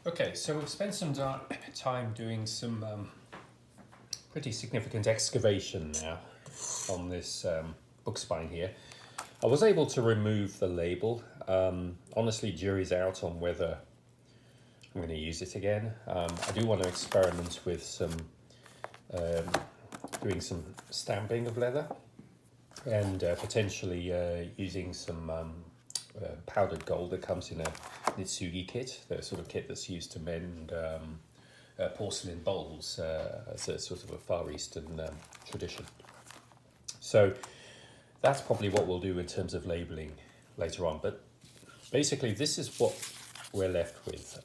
Okay, so we've spent some time doing some pretty significant excavation now on this book spine here. I was able to remove the label. Honestly, jury's out on whether I'm going to use it again. I do want to experiment with doing some stamping of leather and potentially using some powdered gold that comes in a Nitsugi kit, the sort of kit that's used to mend porcelain bowls as a sort of a Far Eastern tradition. So that's probably what we'll do in terms of labeling later on. But basically, this is what we're left with.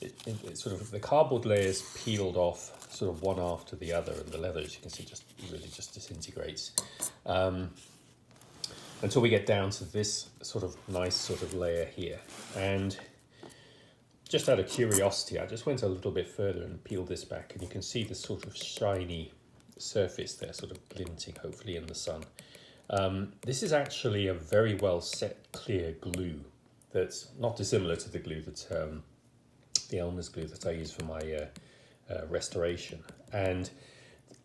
It's sort of the cardboard layers peeled off, sort of one after the other, and the leather, as you can see, just really just disintegrates. Until we get down to this sort of nice sort of layer here. And just out of curiosity, I just went a little bit further and peeled this back, and you can see this sort of shiny surface there, sort of glinting, hopefully in the sun. This is actually a very well set clear glue that's not dissimilar to the glue that the Elmer's glue that I use for my restoration. And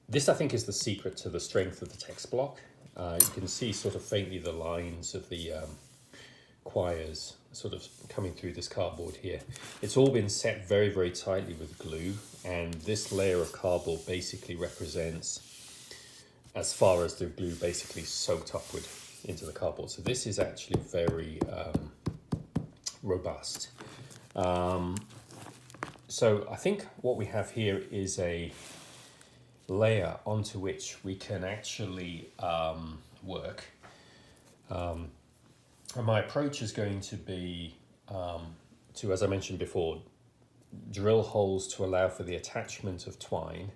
this, I think, is the secret to the strength of the text block. You can see sort of faintly the lines of the quires sort of coming through this cardboard here. It's all been set very, very tightly with glue, and this layer of cardboard basically represents as far as the glue basically soaked upward into the cardboard. So this is actually very robust. So I think what we have here is a layer onto which we can actually work. And my approach is going to be to, as I mentioned before, drill holes to allow for the attachment of twine.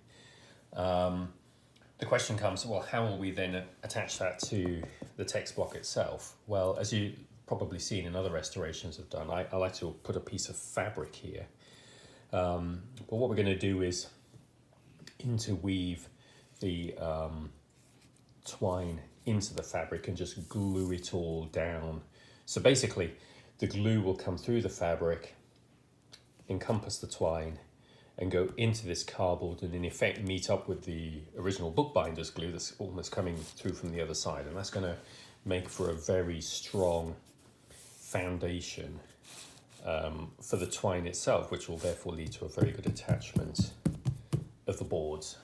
The question comes, well, how will we then attach that to the text block itself? Well, as you probably seen in other restorations I've done, I like to put a piece of fabric here. But what we're going to do is interweave the twine into the fabric and just glue it all down. So basically, the glue will come through the fabric, encompass the twine, and go into this cardboard, and in effect meet up with the original bookbinder's glue that's almost coming through from the other side. And that's going to make for a very strong foundation for the twine itself, which will therefore lead to a very good attachment of the boards.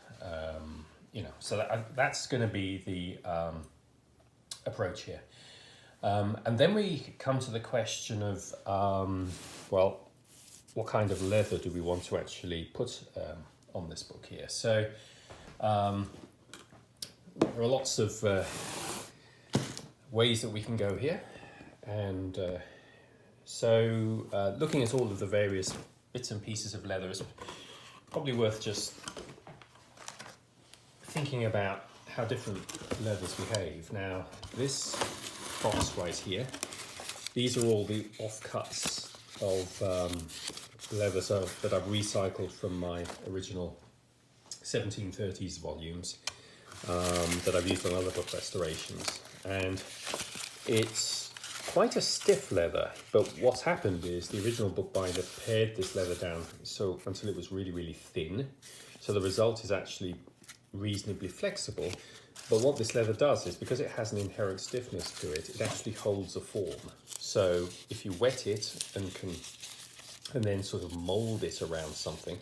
So that's going to be the approach here. And then we come to the question of, well, what kind of leather do we want to actually put on this book here? So there are lots of ways that we can go here. And so looking at all of the various bits and pieces of leather is probably worth just thinking about how different leathers behave. Now, this box right here, these are all the offcuts of leather that I've recycled from my original 1730s volumes that I've used on other book restorations. And it's quite a stiff leather, but what's happened is the original bookbinder pared this leather down until it was really, really thin. So the result is actually reasonably flexible. But what this leather does is, because it has an inherent stiffness to it, it actually holds a form. So if you wet it and then sort of mold it around something,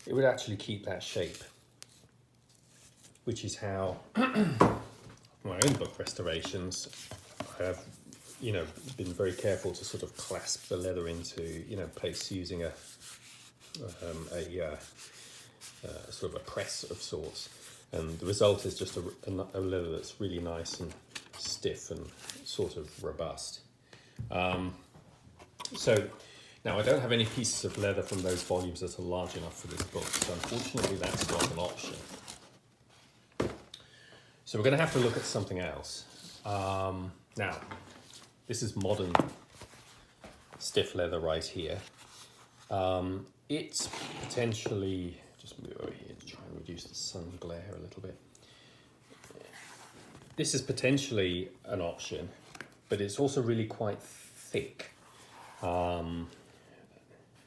it would actually keep that shape, which is how my own book restorations, I have, been very careful to sort of clasp the leather into, place using a sort of a press of sorts. And the result is just a leather that's really nice and stiff and sort of robust. So now I don't have any pieces of leather from those volumes that are large enough for this book, so unfortunately that's not an option. So we're going to have to look at something else. Now, this is modern stiff leather right here. It's potentially, just move over here to try and reduce the sun glare a little bit. This is potentially an option, but it's also really quite thick.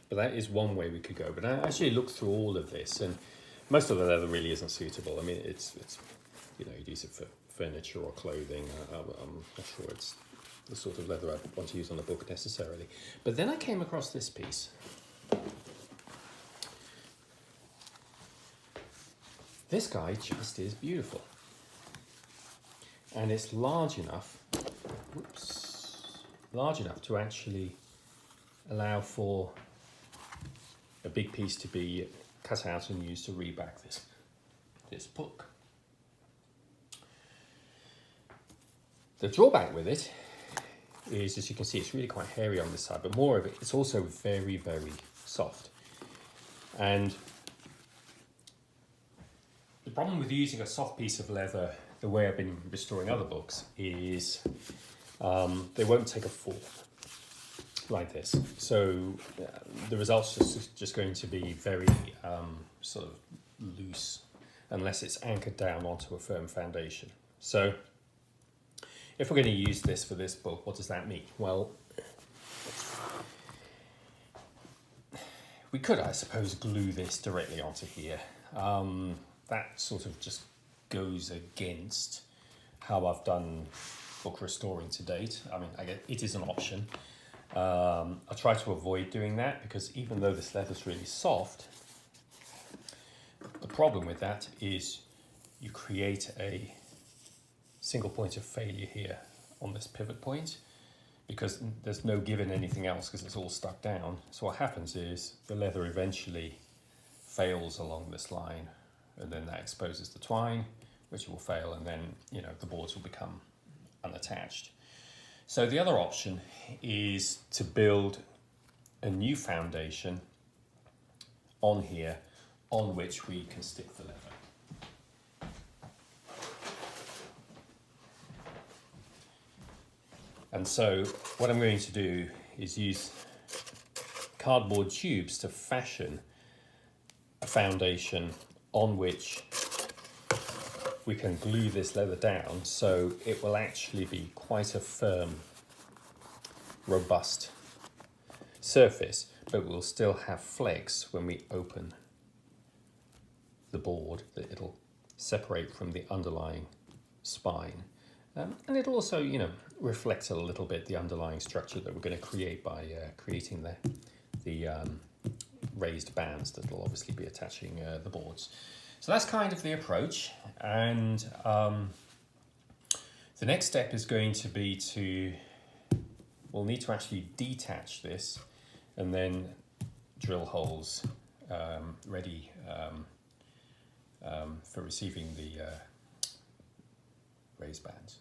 But that is one way we could go. But I actually looked through all of this, and most of the leather really isn't suitable. I mean, it's you'd use it for furniture or clothing. I'm not sure it's the sort of leather I'd want to use on a book necessarily. But then I came across this piece. This guy just is beautiful. And it's large enough, large enough to actually allow for a big piece to be cut out and used to reback this book. The drawback with it is, as you can see, it's really quite hairy on this side, but more of it, it's also very, very soft. And the problem with using a soft piece of leather, the way I've been restoring other books, is they won't take a fall like this. So the result's just going to be very sort of loose unless it's anchored down onto a firm foundation. So if we're going to use this for this book, what does that mean? Well, we could, I suppose, glue this directly onto here. That sort of just goes against how I've done book restoring to date. I mean, I guess it is an option. I try to avoid doing that because even though this leather's really soft, the problem with that is you create a single point of failure here on this pivot point because there's no give in anything else because it's all stuck down. So what happens is the leather eventually fails along this line, and then that exposes the twine, which will fail, and then the boards will become unattached. So the other option is to build a new foundation on here on which we can stick the leather. And so what I'm going to do is use cardboard tubes to fashion a foundation on which we can glue this leather down so it will actually be quite a firm, robust surface, but we'll still have flex when we open the board, that it'll separate from the underlying spine. And it'll also, reflect a little bit the underlying structure that we're going to create by creating the raised bands that will obviously be attaching the boards. So that's kind of the approach, and the next step is going to be we'll need to actually detach this and then drill holes ready for receiving the raised bands.